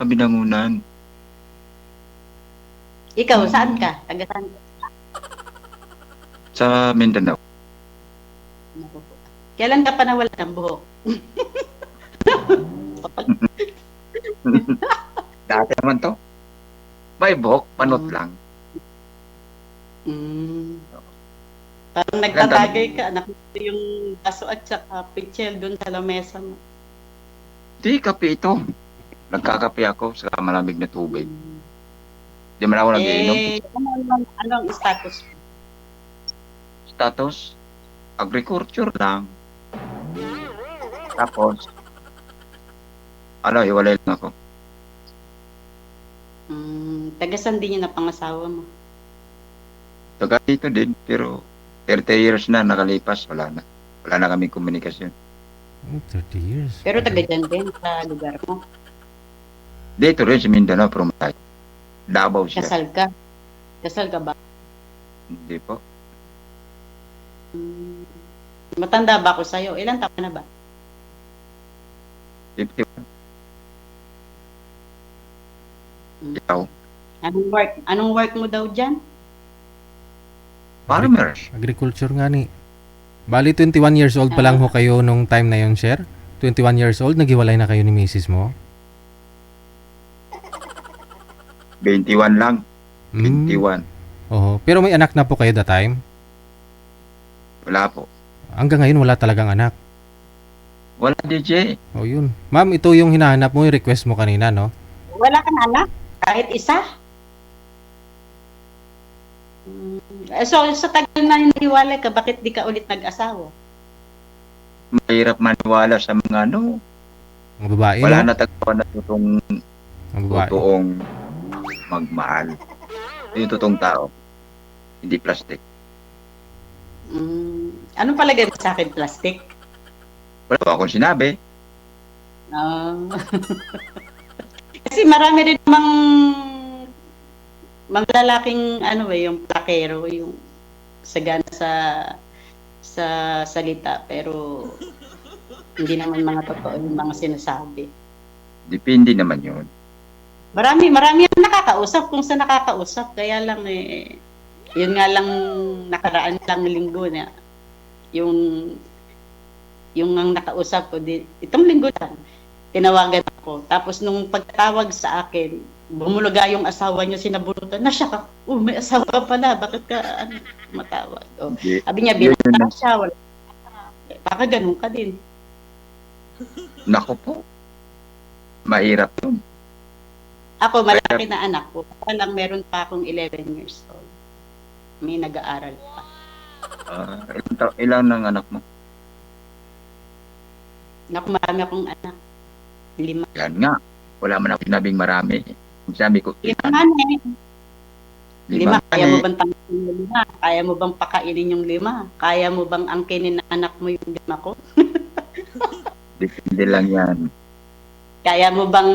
Sa Binangunan. Ikaw, saan ka? Taga saan ka? Sa Mindanao. Naku po. Kailan ka pa nawala ng buhok? Dati naman to. May buhok, panot lang. Parang nagtatagay ka. Nakita yung baso at saka pichel doon sa lamesa mo. Di, kape ito. Nagkakape ako sa malamig na tubig. Di man ako nagiinom. Anong status mo? Status, agriculture lang. Tapos, hiwalay lang ako. Taga-saan din yun na pangasawa mo? Taga dito din, pero 30 years na nakalipas, wala na. Wala na kaming komunikasyon. 30 years. Pero taga dyan din sa lugar mo? Dito rin sa Mindanao, pero malayo. Davao siya. Kasal ka? Kasal ka ba? Hindi po. Matanda ba ako sa'yo? Ilan taon na ba? 51. Ikaw? Anong work mo daw dyan? Farmer. Agriculture nga ni. Bali, 21 years old pa lang ho kayo nung time na yon, sir? 21 years old, naghiwalay na kayo ni misis mo? 21 lang. 21. Oo. Pero may anak na po kayo that time? Wala po. Hanggang ngayon, wala talagang anak. Wala, DJ. O yun. Ma'am, ito yung hinahanap mo, yung request mo kanina, no? Wala kang anak? Kahit isa? So, sa tagal na hiniwalay ka, bakit di ka ulit nag-asawa? Mahirap maniwala sa mga Mga babae, wala no? na tagpuan na Mga babae. totoong magmahal. Yung totoong tao. Hindi plastic. Anong palagay mo sa akin, plastic? Wala pa akong sinabi. Kasi marami rin namang mga lalaking yung plakero, yung sagana sa salita, pero hindi naman mga totoo yung mga sinasabi. Depende naman yun. Marami ang nakakausap kung sa nakakausap, kaya lang yun nga lang nakaraan lang linggo na yung ang nakausap ko itong linggo lang tinawagan ako, tapos nung pagtawag sa akin bumulaga yung asawa niya, sinabunutan na siya. May asawa pala, bakit ka matawag? Sabi niya, binata siya, wala. Baka ganun ka din. Nako po. Mahirap yun. Ako, malaki na anak ko. Lang meron pa akong 11 years old. May nag-aaral pa. Ilan ng anak mo? Naku, marami akong anak. 5. Yan nga. Wala man ako sinabing marami. Sabi ko, 5 nga na eh. 5. Kaya mo eh. bang tanggalin yung 5? Kaya mo bang pakainin yung 5? Kaya mo bang angkinin ng anak mo yung 5 ko? Depende lang yan. Kaya mo bang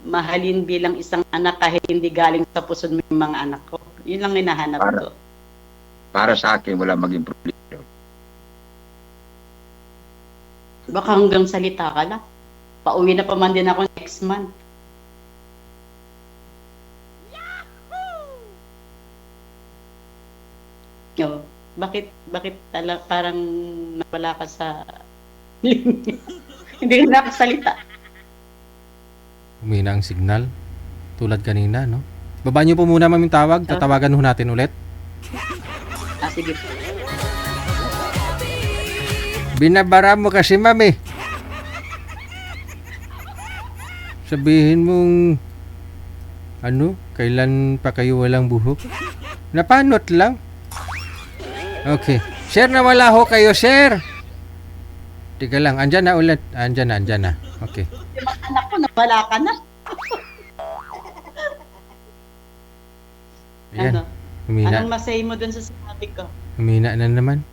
mahalin bilang isang anak kahit hindi galing sa puso mo yung mga anak ko? Yun lang hinahanap ko. Para sa akin, wala maging problema. Baka hanggang salita ka lang. Pauwi na pa man din ako next month. Yo, bakit parang nawala ka sa hindi ka nakasalita. Humina ang signal. Tulad kanina, no? Baba niyo po muna, ma'am, yung tawag. Tatawagan ho natin ulit. Sige. Binabara mo kasi, ma'am, eh. Sabihin mong kailan pa kayo walang buhok? Napanot lang. Okay. Share na wala ho kayo, share. Tiga lang, andyan na ulit. Andyan na. Okay. Anak ko, nawala ka na. Ayan. Humina. Anong masay mo dun sa sinabi ko? Humina na naman.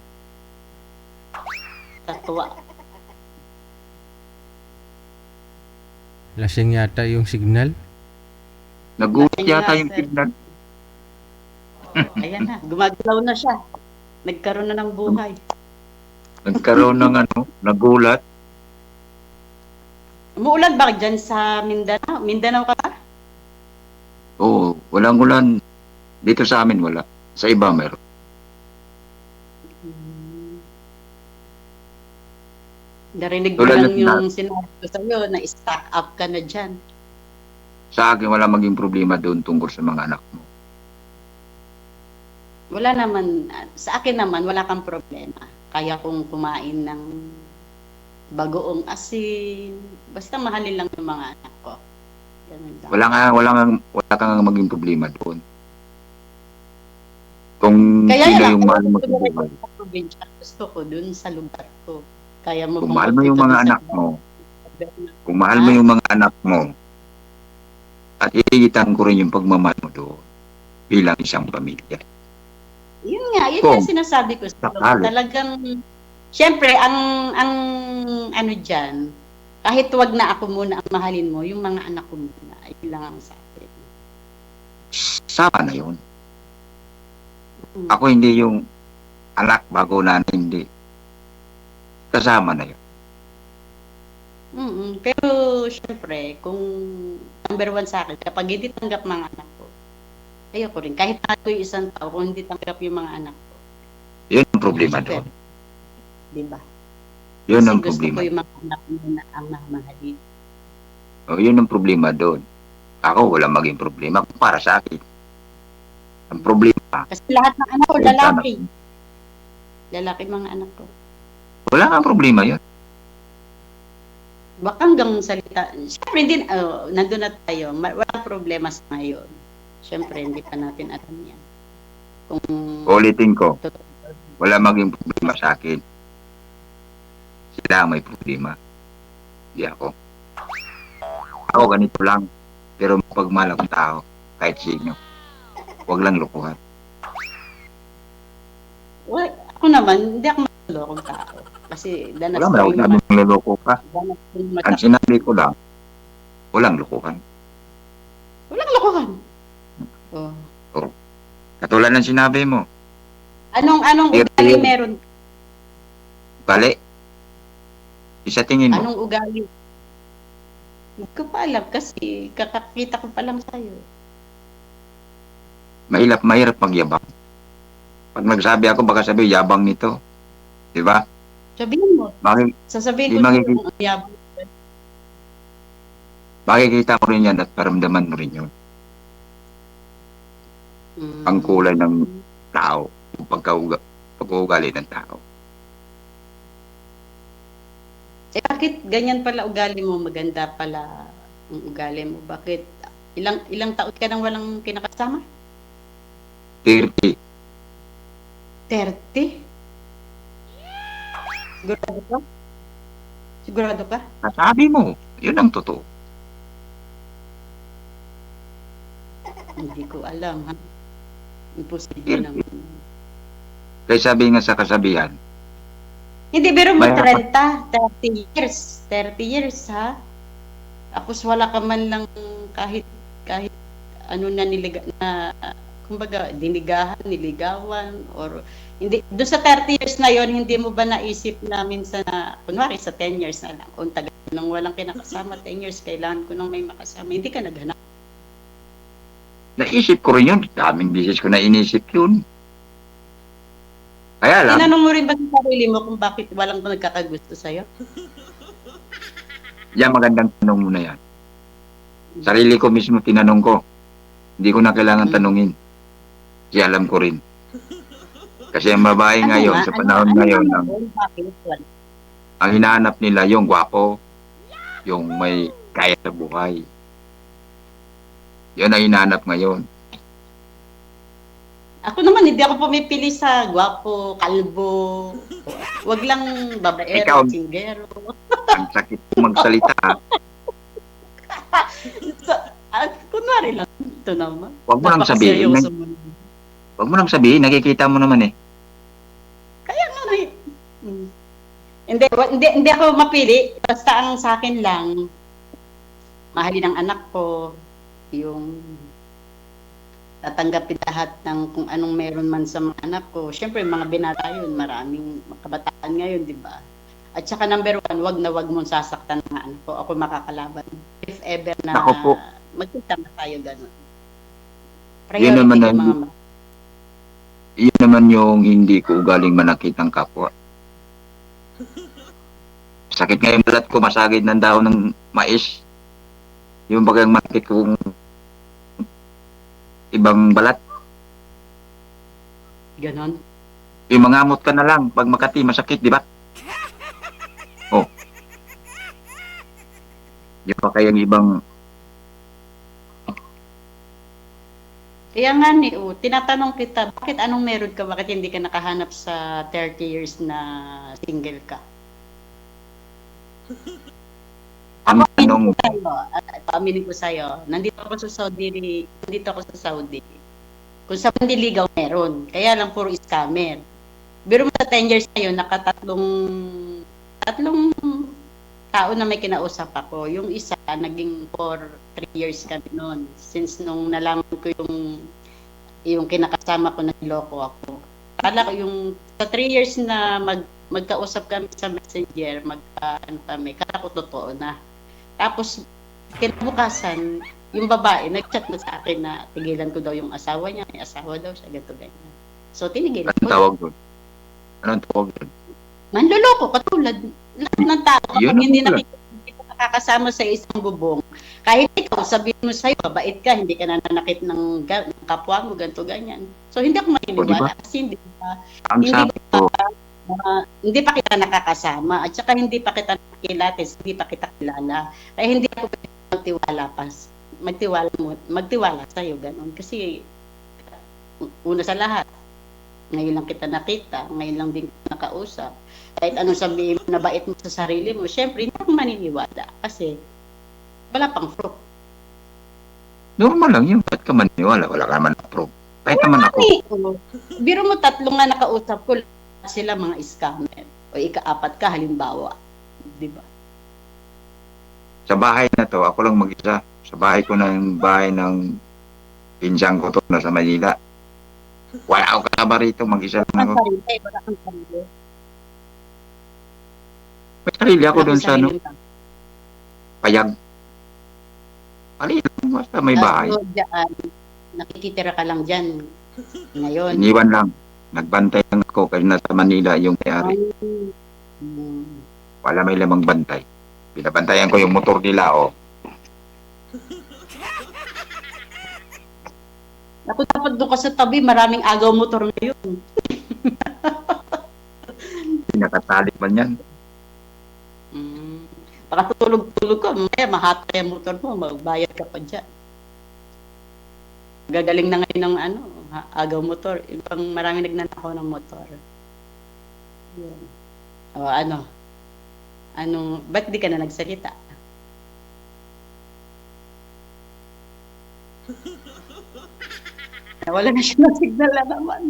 Tatwa. Lasing yata yung signal. Nagulat yata yung signal. Ayan na, gumagalaw na siya. Nagkaroon na ng buhay. Nagkaroon ng nagulat. Umuulan ba dyan sa Mindanao? Mindanao ka ba? Oo, walang ulan. Dito sa amin wala. Sa iba meron. Narinig ko Tulad lang ng yung sinabi ko sa'yo na stock up ka na dyan. sa akin wala maging problema doon tungkol sa mga anak mo. Wala naman, sa akin naman, wala kang problema. Kaya kong kumain ng bagoong asin. Basta mahalin lang yung mga anak ko. Ganun lang. Wala kang maging problema doon. Kung Kaya sino lang, yung mahal mo sa tuloy buhay. sa probinsya, gusto ko dun sa lugar ko. Kaya mo Kung mahal mo yung pumunta mga dun sa anak lugar mo, ko. kung mahal mo yung mga anak mo, at iigitan ko rin yung pagmamahal mo doon bilang isang pamilya. Yun nga Kung sinasabi ko sa sakali. talagang, syempre, ang ano dyan, kahit wag na ako muna ang mahalin mo, yung mga anak ko muna, ayun lang ang sa akin. Sama na yun. Mm. Ako hindi yung anak bago na hindi. Kasama na yun. Pero, syempre, kung number one sa akin, kapag hindi tanggap mga anak ko, ayoko rin. Kahit ako yung isang tao, kung hindi tanggap yung mga anak ko, Yun ang problema doon. di ba? Yun ang Kasi gusto problema. ko yung mga anak mo na ang mamahalin. O, yun ang problema doon. Ako wala maging problema para sa akin. Ang problema, Kasi lahat ng anak ko, yung lalaki. anak mo. Lalaki mga anak ko. Wala nga problema yun. Baka hanggang salita. Siyempre, hindi, nandun na tayo. Walang problema sa ngayon. Siyempre, hindi pa natin alam yan. Kung Ulitin ko, wala maging problema sa akin. Sila ang may problema. Hindi ako. Ako ganito lang. Pero pagmahal akong tao, kahit sino. Huwag lang lukuhan. well, ako naman, hindi ako malolokong tao. Kasi danas Wala ko man ako yung sabi ng luloko ka. danas ko yung Ang sinabi ko lang, walang lukuhan. Walang lokohan. Oh. Katulad ng sinabi mo, Anong Pero- ugali meron? bali. Isa tingin mo, Anong ugali? Hindi ko pa alam kasi kakakita ko pa lang sa'yo. mahirap magyabang. Pag nagsabi ako, baka sabi, yabang nito. Di ba? Sabihin mo. Di Sasabihin ko makikita. yung yabang. Makikita mo rin yan at paramdaman mo rin yun. Ang kulay ng tao, yung pag-uugali ng tao. Eh, bakit ganyan pala ugali mo? Maganda pala ang ugali mo. Bakit? Ilang taon ka nang walang kinakasama? 30. 30? Sigurado ka? Sigurado ka? Sabi mo, yun ang totoo. Hindi ko alam, ha? Imposible naman. Kaya sabi nga sa kasabihan, Hindi, pero mo May- 30 years. 30 years, ha? Tapos wala ka man lang kahit ano na kumbaga, dinigahan, niligawan, or hindi, doon sa 30 years na yon hindi mo ba naisip na minsan na, kunwari sa 10 years na lang, kung tagal nang walang kinakasama, 10 years, kailangan ko nang may makasama, hindi ka naghanap. naisip ko rin yun. Daming bisis ko na inisip yun. Kaya lang, Tinanong mo rin ba sa sarili mo kung bakit walang nagkakagusto sa'yo? yan magandang tanong mo na yan. Sarili ko mismo tinanong ko. Hindi ko na kailangan tanungin. Kasi alam ko rin. Kasi ang babae ngayon, sa panahon ngayon, ang hinahanap nila yung gwapo, yung may kaya sa buhay. Yun ang hinahanap ngayon. Ako naman, hindi ako pumipili sa gwapo, kalbo, wag lang babaero, Ikaw. singgero. Ang sakit mo magsalita. So, kunwari lang, ito naman. Huwag mo nang sabihin. Napakaseryoso mo. Huwag mo nang sabihin, nakikita mo naman eh. Kaya nga na hindi ako mapili. Basta ang sa akin lang, mahalin ang anak ko, yung tatanggapin lahat ng kung anong meron man sa mga anak ko. Siyempre, mga binata yun, maraming kabataan ngayon, di ba? At saka number one, wag na wag mong sasaktan ng anak ko. Ako makakalaban. If ever na Ako po. magkita na tayo ganun. Yun naman Priority ang- yung mga Iyon naman yung hindi ko ugaling manakit ng kapwa. Sakit nga yung balat ko, masagid ng dahon ng mais. Yung bagang manakit kong ibang balat. ganon. Yung mangamot ka na lang, pag Makati, masakit, di ba? Oh. Di pa kayang ibang, Kaya nga ni, tinatanong kita, bakit anong meron ka? Bakit hindi ka nakahanap sa 30 years na single ka? ang Ako, tanong, paaminin ko sa'yo, nandito ako sa Saudi. Kung sa manliligaw meron, kaya lang puro scammer. Pero sa 10 years na yun, tatlong tao na may kinausap ako. Yung isa, naging for 3 years kami noon. Since nung nalaman ko yung kinakasama ko, nagloko ako. Kala ko yung sa 3 years na magkausap kami sa messenger, kala ko totoo na. Tapos, kinabukasan, yung babae, nag-chat na sa akin na tigilan ko daw yung asawa niya, may asawa daw siya, ganito ganyan. So, tinigilan anong ko. tawag doon? Anong tawag doon? Manloloko, katulad. Lahat ng tao, kapag Yun ang hindi tulad. hindi ka nakakasama sa isang bubong, kahit ikaw, sabihin mo sa'yo, mabait ka, hindi ka nananakit ng kapwa mo, ganito, ganyan. So, hindi ako maniniwala. Kasi hindi Ang Hindi sabi ko, hindi pa kita nakakasama at saka hindi pa kita nakikilates, hindi pa kita kilala. Kaya hindi ako magtiwala sa iyo ganun kasi una sa lahat ngayon lang kita nakita, ngayon lang din kita nakausap. Kahit anong sabihin mo na bait mo sa sarili mo, syempre hindi ako maniniwala kasi wala pang proof. normal lang yun. Ba't ka maniwala? Wala ka naman approve. Kahit naman ako. Biro mo tatlong nga nakausap ko, sila mga scammer. O ika-apat ka halimbawa, 'di ba? Sa bahay na to, ako lang mag-isa. Sa bahay ko bahay ng pinsan ko to na sa Manila. Wala ako kasama rito, mag-isa lang ako. Wala kang sarili. May sarili ako Wala doon kang sa sarili lang. Payag. Pali lang, basta may bahay. Tapos dyan, nakikitira ka lang dyan. Ngayon. Iniwan lang. Nagbantay lang ako kasi nasa Manila yung may-ari. Wala may lamang bantay. Binabantayan ko yung motor nila, oh. Ako dapat doon ka sa tabi, maraming agaw motor ngayon. Nakatali man yan. Baka tutulog-tulog ka, maya mahatay ang motor mo, magbayad ka pa dyan. Gagaling na ngayon ng agaw motor. Ibang maraming nagnanakaw ng motor. Yun. O ba't di ka na nagsalita? Wala na siya ng signal na naman.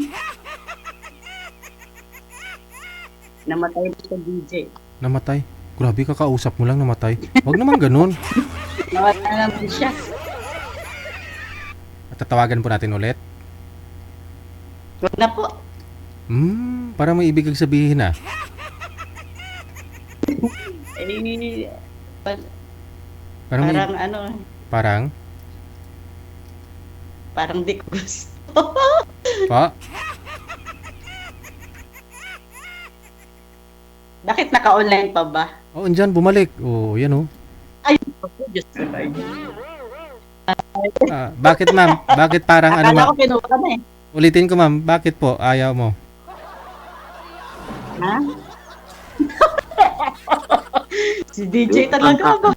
Namatay na siya, DJ. Namatay. Grabe, kakausap mo lang namatay. Huwag naman ganun. Namatay na naman siya. At tatawagan po natin ulit. Huwag na po. Parang may ibig kang sabihin ah. Parang Parang? parang di ko gusto. Pa? Bakit naka-online pa ba? Oh, andyan, bumalik. Oh, yan oh. Ay, Diyos ko Lord. Bakit ma'am? Bakit parang ano Akala ma'am? ko kinuha ka na eh. Ulitin ko ma'am, bakit po? Ayaw mo. Ha? Si DJ talaga ba?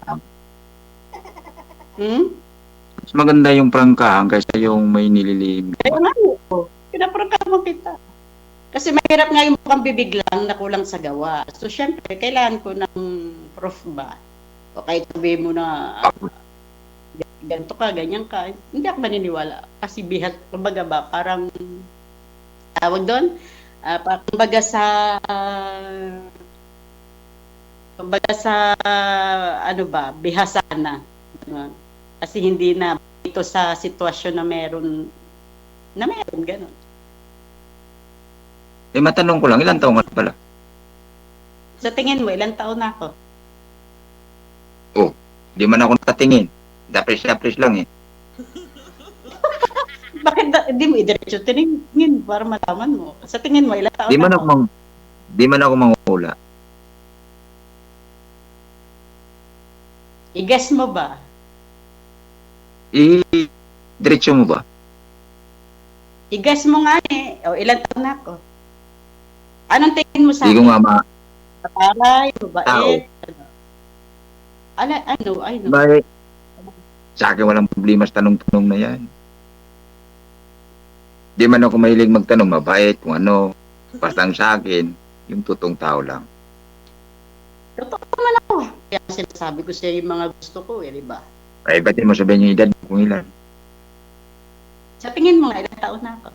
Mas maganda yung prangkahan kaysa yung may nililihim. Kaya nga po, pinaprangkama kita. Kasi mahirap nga yung mukhang bibig lang na kulang sa gawa. So, syempre, kailangan ko ng proof ba? O kahit sabihin mo na ganito ka, ganyan ka, hindi ako maniniwala. Kasi bihat, kumbaga ba, parang, tawag doon, kumbaga sa, bihasana. Kasi hindi na ito sa sitwasyon na meron, gano'n. Matanong ko lang, ilang taong ka pala? Sa tingin mo, ilang taon na ako? Di man ako nakatingin. Dapres-dapres lang eh. Bakit di mo idiretso tingin para malaman mo? Sa tingin mo, ilang taon Di man na ako, ako? di man ako manguhula. I-guess mo ba? Diretso mo ba? I-guess mo nga eh. O, ilang taon na ako? Anong tingin mo sa Di ko akin? nga ma... Paray, Tao. babae. Ano? Bakit? Sa akin walang problema sa tanong-tanong na yan. Di man ako mahilig magtanong, mabait, kung ano. Basta ang sa akin, yung totoong tao lang. Totoo naman ako. Kaya sinasabi ko siya yung mga gusto ko eh, di ba? Ay, ba't di mo sabihin yung edad mo kung ilan? Sa tingin mo nga, ilang taon na ako?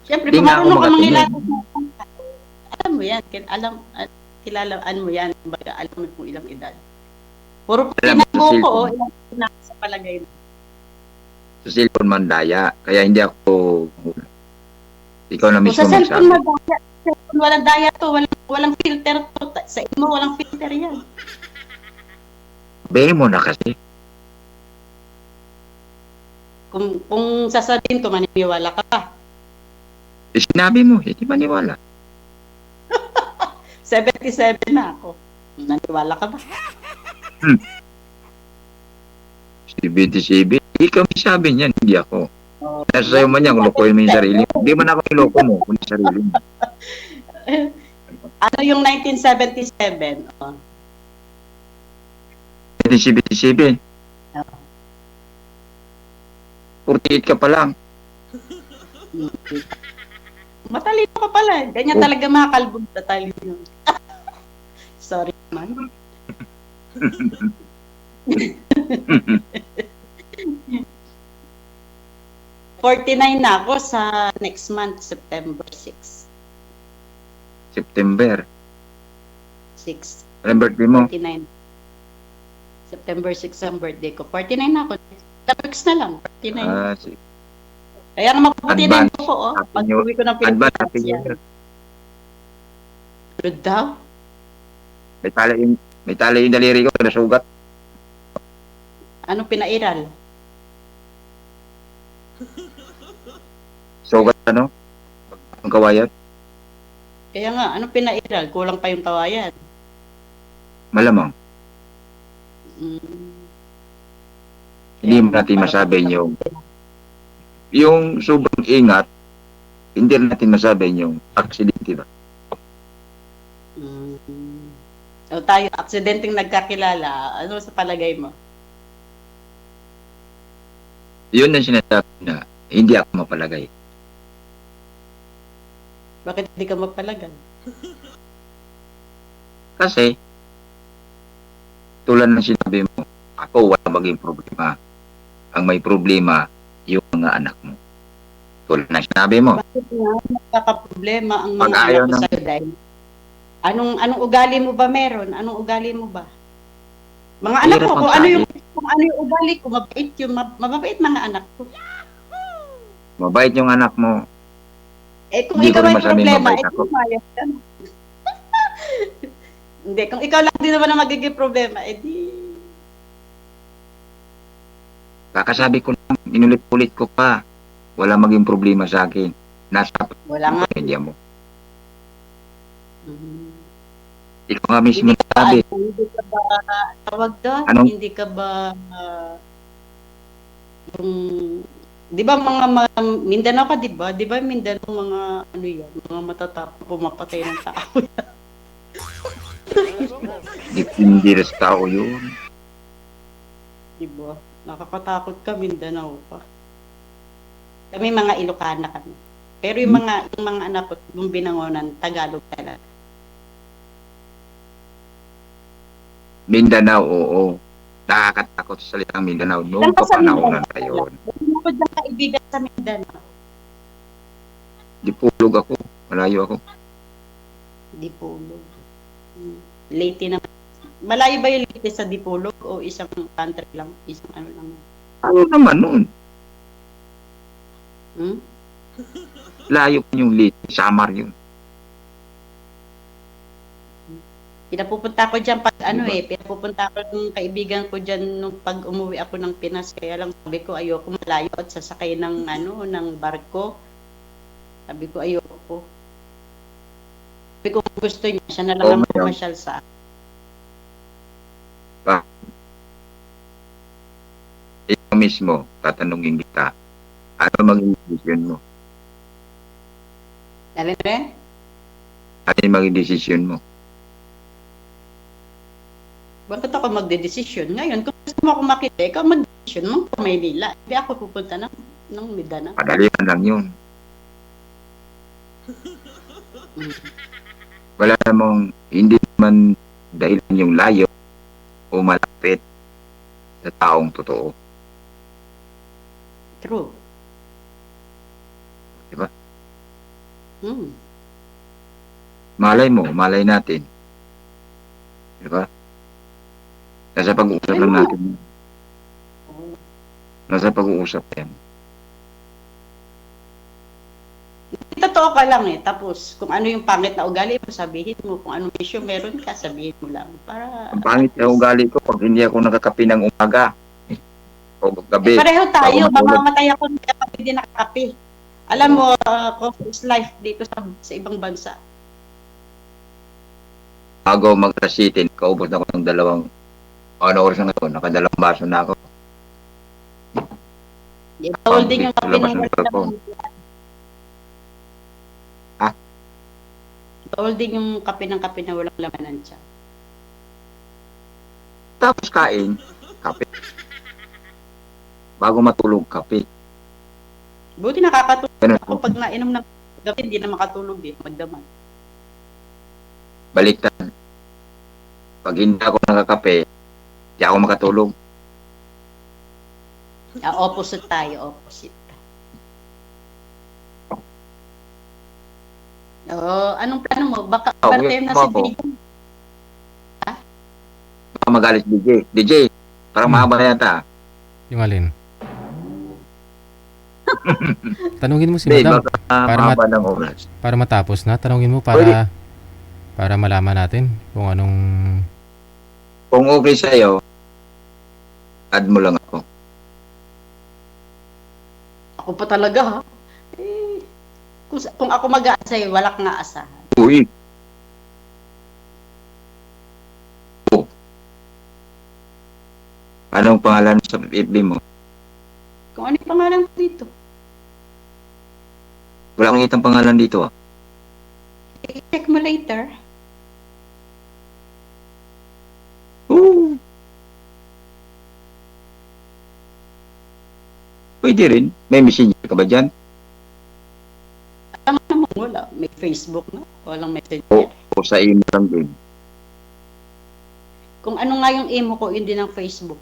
Siyempre, Di kung nga ako marunong ka makatingin. mangilan, alam mo yan, kilalaan mo yan, baga, alam mo kung ilang edad. Puro Alam mo, pinago sa ko, cellphone. ilang taon na ako sa palagay mo. Sa cellphone man daya, kaya hindi ako... Ikaw na Kung mismo sa cellphone magsabi. mo, daya, cellphone, walang daya to, walang filter to. Sa imo, walang filter yan. Bayahin mo na kasi. Kung sasabihin ko, maniniwala ka pa. Sinabi mo, hindi maniwala. 77 na ako. Naniwala ka ba? Si 27, ikaw may sabi niyan, hindi ako. Oh, Nasa sa'yo man yan, kung lokohin mo yung sarili mo. Hindi man ako iloko mo, kung yung sarili mo. Ano yung 1977? Oh. 27. Oo. 48 ka pa lang. Matalino ka pala. Ganyan Oh. talaga mga kalbog na talino. Sorry man. $49 na ako sa next month, September 6. September. 6. Anong birthday mo? 49. September 6 ang birthday ko. 49 na ako. 2 weeks na lang. 49. Kaya nga mabuti na Advance. ko po, oh. Happy New- Pag-uwi ko ng Advance Happy Pilipinas New yan. Year. Good daw? May tali yung daliri ko, nasugat. Anong pinairal? Sugat ano? Ang kawayan. Kaya nga, anong pinairal? Kulang pa yung kawayan. Malamang. Mm. Hindi Kaya mo natin para- masabi yung sobrang ingat, hindi natin masabi yung aksidente ba? Mm. O tayo, aksidenteng nagkakilala, ano sa palagay mo? Yun ang sinasabi na hindi ako mapalagay. Bakit hindi ka magpalagan? Kasi, tulad ng sinabi mo, ako wala maging problema. Ang may problema, yung mga anak mo. Tulad ng sinabi mo, Bakit nga nagkakaproblema ang mga Pag ayaw anak ko ng- sa'yo dahil anong ugali mo ba meron? Anong ugali mo ba? Mga anak Hirap ko, ang kung ano yung tayo. ugali ko, mabait yung mababait mga anak ko. Mabait yung anak mo. Eh kung Hindi ko ikaw rin ay masabing problema, mabait eh ako. pumayag ka na. Hindi, kung ikaw lang din naman ang magiging problema, eh di... Kakasabi ko lang, inulit-ulit ko pa. Wala maging problema sa akin. Nasa Wala nga. pamilya mo. Mhm. Ikaw nga mismo Hindi ka ba, sabi. hindi ka ba, tawag doon? Anong- Hindi ka ba, yung, di ba mga Mindanao ka, di ba? Di ba Mindanao mga, ano yan, mga matatapang pumapatay ng tao. Hindi rin sa tao yun. Di ba? Nakakatakot ka, Mindanao pa. Kami mga Ilocana kami. Pero yung mga anak ko, yung binangonan, Tagalog talaga. Mindanao, oo. Nakakatakot sa salitang Mindanao. Noon Saan ka pa sa panahon Mindanao? na yun. Hindi ko dyan kaibigan sa Mindanao. Dipulog ako. Malayo ako. Dipolog. Leyte na. Malayo ba yung Leyte sa Dipolog o isang country lang? Isang ano lang? Ano naman noon? Hmm? Layo pa yung lit. Samar yun. Pinapupunta ko dyan pag pinapupunta ko ng kaibigan ko dyan nung pag umuwi ako ng Pinas. Kaya lang sabi ko ayoko malayo at sasakay ng ng barko. Sabi ko ayoko. Sabi ko kung gusto niya, siya na lang ang ngayon. pumasyal sa akin. Ikaw mismo, tatanungin kita, ano maging desisyon mo? Alin rin? Ano yung maging desisyon mo? Bakit ako magdedesisyon? Ngayon, kung gusto mo ako makita, ikaw magdedesisyon mo sa Maynila. Hindi ako pupunta ng Mindanao. Padalian lang yun. Wala namang, hindi naman dahilan yung layo o malapit sa taong totoo. True. Diba? Hmm. Malay natin. Diba? Nasa pag-uusap lang natin. Nasa pag-uusap yan. Totoo ka lang Tapos, kung ano yung pangit na ugali mo, sabihin mo. Kung anong issue meron ka, sabihin mo lang. Para, Ang pangit na ugali ko pag hindi ako nakakape ng umaga. O gabi. pareho tayo. Bago matulog. Mamamatay ako kapag hindi nakakape. Alam mo, coffee is life dito sa ibang bansa. Bago mag-rasitin, kaubos na ako ng oras na ako, nakadalawang baso na ako. Bawal din yung kape Labas ng ng wala cellphone. laman. Ha? Bawal din yung kape na walang laman ng tiyan. Tapos kain, kape. Bago matulog, kape. Buti nakakatulog Ganun ako pag nainom ng gabi, hindi na makatulog magdamag. Baliktad. Pag hindi ako nakakape, hindi ako makatulog. Opposite tayo, opposite. Anong plano mo? Baka birthday na si ako. Bigo. Baka magalit DJ. DJ, parang mahaba na yata. Yung alin? Tanungin mo si Hindi, madam baka para mahaba ng oras. para matapos na. Tanungin mo Pwede. para malaman natin kung anong Kung okay sa'yo, add mo lang ako. Ako pa talaga ha. Kung ako mag-aasa sa'yo, wala kang aasahan. Uy! Anong pangalan sa FB mo? Kung ano yung pangalan ko dito. Wala akong itang pangalan dito. Check mo later. Oo. Pwede rin. May messenger ka ba dyan? Alam mo naman wala. May Facebook na. Walang messenger. O sa email lang din. Kung ano nga yung emo ko, yun din ang Facebook.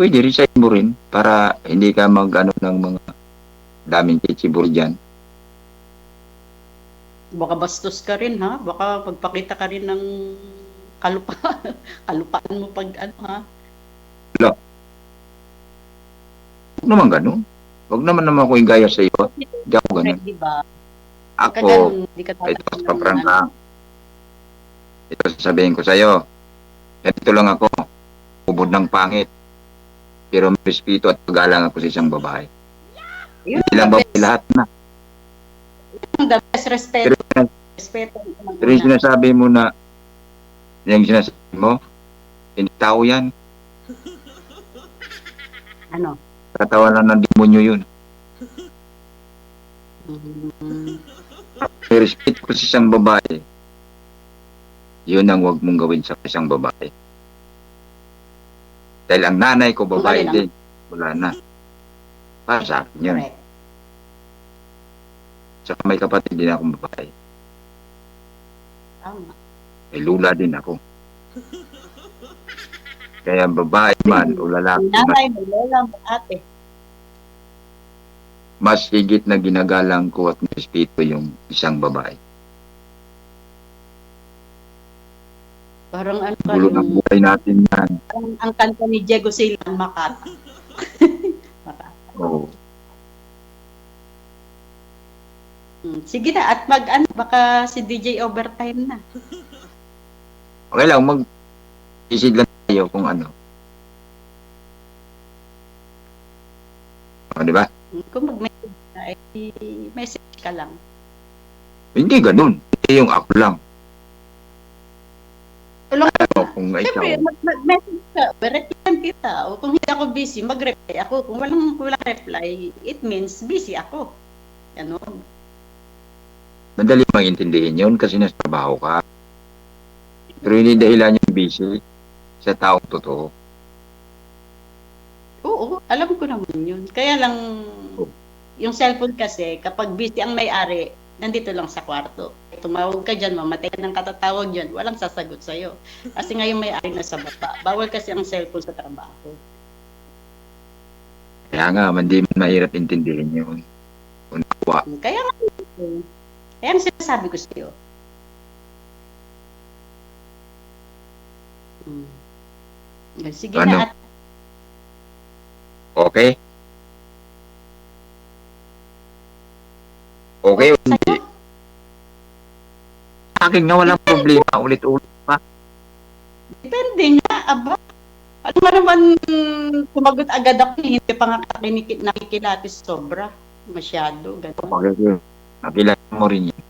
Pwede rin sa mo rin para hindi ka mag-ano ng mga daming chichibur dyan. Baka bastos ka rin ha. Baka pagpakita ka rin ng kalupaan. Kalupaan mo pag ha. Huwag naman ganun. Huwag naman ako yung gaya sa iyo. Hindi ako ganun. Di ba? Ako, Di ka ito tatanggap sa ng prangka. Ito sasabihin ko sa iyo. Ito lang ako. Ubod ng pangit. Pero may respeto at paggalang ako sa isang babae. Yun, Hindi lang babae lahat na. the best respeto. Respeto. Pero yung sinasabi mo na yung sinasabi mo, hindi tao yan. Ano? Katawanan ng demonyo yun. May respeto ko sa isang babae. Yun ang huwag mong gawin sa isang babae. Dahil ang nanay ko babae Wala din. Wala na. Para sa akin yun. Correct. Saka may kapatid din akong babae. Tama. May lula din ako. Kaya babae man o lalaki man, Nanay mo, lola mo, ate. mas higit na ginagalang ko at respeto yung isang babae. Parang ano ka, Gulo ng buhay natin yan. parang ang kanta ni Diego Silang Makata. Makata. Oo. Sige na, at ano, baka si DJ overtime na. Okay lang, mag-isid lang tayo kung ano. O, di ba? Kung mag-message ka, message ka lang. Hindi ganun. Hindi yung ako lang. Tulong ka Ano, na. kung Siyempre, ikaw, mag-message ka, reply kita. O kung hindi ako busy, mag-reply ako. Kung walang reply, it means busy ako. Ano? madali maintindihin yun kasi nasa trabaho ka. Pero hindi dahilan yung busy sa taong totoo. Oo, alam ko naman yun. Kaya lang, yung cellphone kasi, kapag busy ang may-ari, nandito lang sa kwarto. Tumawag ka dyan, mamatay ka ng katatawag dyan, walang sasagot sa'yo. Kasi nga yung may-ari nasa baba. Bawal kasi ang cellphone sa trabaho. Kaya nga, hindi man mahirap intindihin yun. Kung nakuha. Kaya nga, kaya ang sinasabi ko sa'yo. Sige Ano? na at Okay? Okay o hindi? sa'yo. Sa akin nga walang problema. Ulit-ulit pa. Depende nga, aba. Ano nga naman, sumagot agad ako, hindi pa nga nakikilatis sobra. Masyado, gano'n. Nakilala mo rin yun.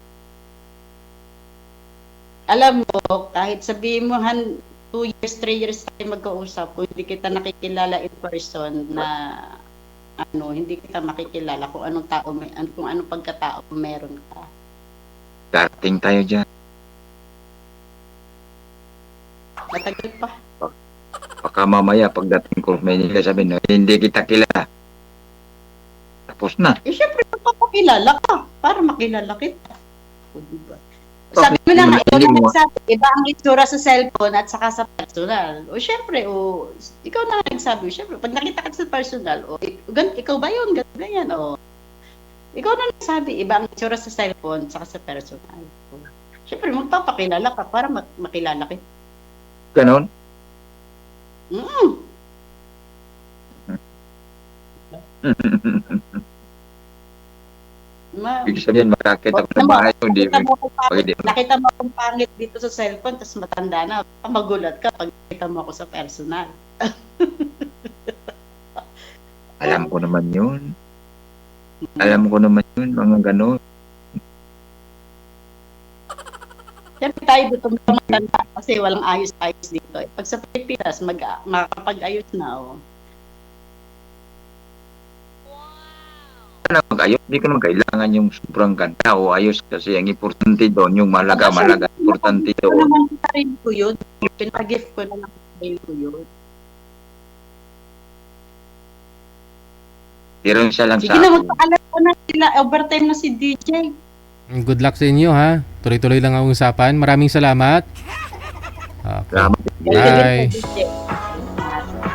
Alam mo, kahit sabihin mo, 2 years, 3 years tayo magkausap, kung hindi kita nakikilala in person na, hindi kita makikilala kung anong tao, kung anong pagkatao meron ka. Dating tayo dyan. Matagal pa. Baka mamaya pagdating ko, may nila sabihin na hindi kita kilala. Tapos na. Syempre, magpapakilala ka para makilala kita. O, diba? Sabi mo na nga, ikaw na nagsabi, iba ang itsura sa cellphone at saka sa personal. O syempre, ikaw na nagsabi, syempre, pag nakita ka sa personal, ikaw ba yun? Ganyan, ikaw na nagsabi, iba ang itsura sa cellphone at saka sa personal. Syempre, magpapakilala ka para makilala kita. Ganon? Ibig sabihin, makakita ko ng bahay ko, hindi Nakita mo akong pangit dito sa cellphone, tapos matanda na. Magulat ka pag nakita mo ako sa personal. Alam ko naman yun. Alam ko naman yun, mga ganon. Siyempre tayo dito matanda kasi walang ayos-ayos dito. Pag sa Pilipinas, makakapag-ayos na. Na mag-ayos, hindi ko naman kailangan yung sobrang ganda o ayos kasi ang importante doon, yung malaga, importante Ito doon. naman sa sarili ko yun. Pinag-gift ko na ng sarili ko yun. Pero isa lang Sige sa na, akin. magpaalam ko na sila. Overtime na si DJ. Good luck sa inyo ha. Tuloy-tuloy lang ang usapan. Maraming salamat. Okay. Salamat. Bye. DJ.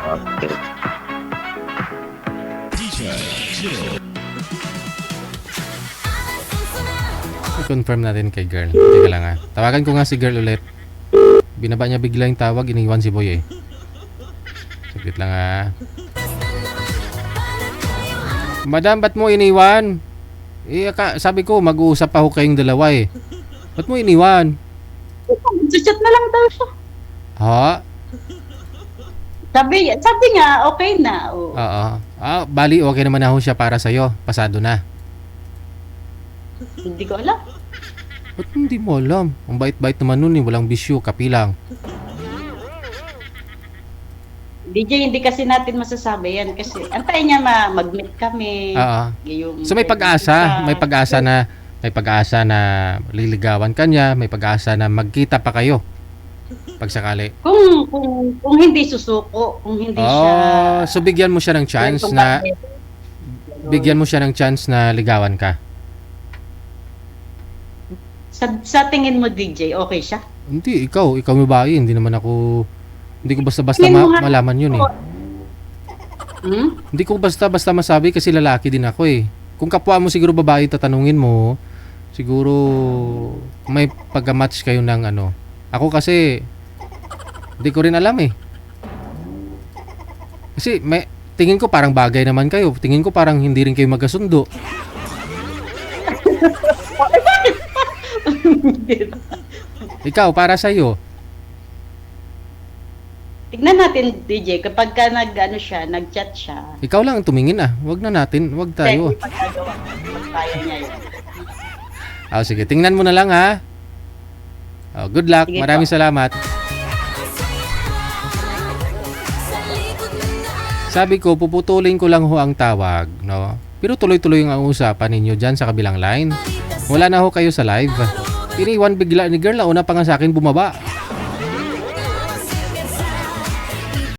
Okay. I-confirm natin kay girl. Teka lang ha. Tawagan ko nga si girl ulit. Binaba niya bigla yung tawag. Iniwan si boy eh. Saglit lang ha. Madam, ba't mo iniwan? Sabi ko, mag-uusap pa ho kayong dalawa eh. Ba't mo iniwan? Chat na lang daw siya. Ha? Sabi nga, okay na. Oo. Bali, okay naman na ho siya para sa'yo. Pasado na. Hindi ko alam. Ba't hindi mo alam? Ang bait-bait naman nun eh. Walang bisyo, kapilang. DJ, hindi kasi natin masasabi yan kasi antayin niya mag-meet kami. Oo. Yung, So may pag-asa. May pag-asa na liligawan ka niya. May pag-asa na magkita pa kayo. Pag sakali. Kung hindi susuko, kung hindi siya... So bigyan mo siya ng chance na... Bigyan mo siya ng chance na ligawan ka. Sa tingin mo, DJ, okay siya? Hindi, ikaw may babae. Hindi naman ako... Hindi ko basta-basta malaman yun eh. Hindi ko basta-basta masabi kasi lalaki din ako eh. Kung kapwa mo siguro babae tatanungin mo, siguro may pagka-match kayo ng ano. Ako kasi, hindi ko rin alam eh. Kasi tingin ko parang bagay naman kayo. Tingin ko parang hindi rin kayo magkasundo. Ikaw, para sa'yo. Tignan natin, DJ, kapag ka nag-chat siya, Ikaw lang ang tumingin ah. Wag na natin. Wag tayo. hindi magagawa. Kaya niya yun. Sige, tingnan mo na lang ha. Good luck. Sige Maraming po. salamat. Sabi ko, puputulin ko lang ho ang tawag, no? Pero tuloy-tuloy ang usapan ninyo dyan sa kabilang line. Wala na ho kayo sa live. Iniwan bigla ni girl, una pa nga sa akin bumaba.